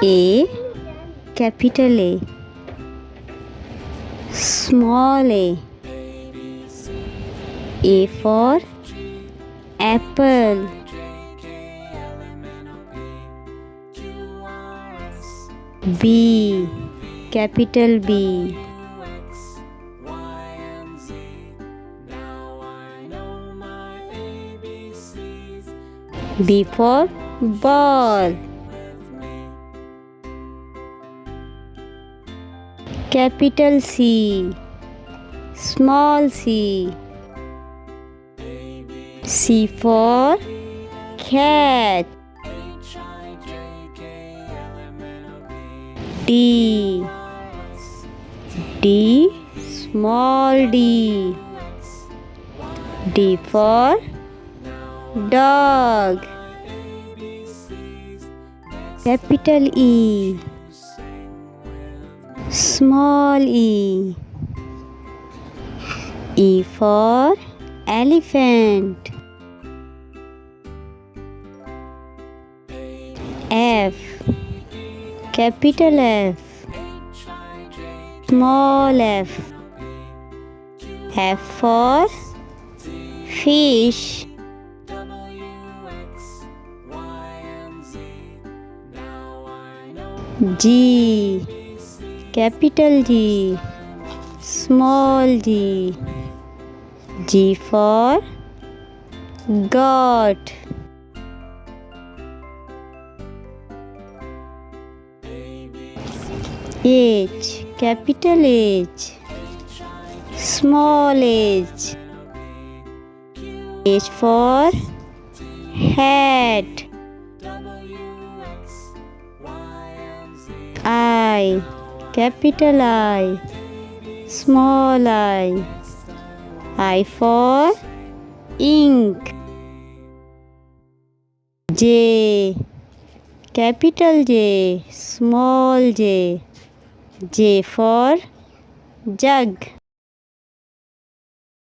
A, capital A. Small a. A for apple. B, capital B. B for ball. Capital C. Small c. C for cat. D. D, small d. D for dog. Capital E. Small e. E for elephant. F, capital F. Small f. F for fish. G, capital G. Small g. G for goat. H, capital H. Small h. H for hat. I, capital I. Small I. I for ink. J, capital J. Small j. J for jug.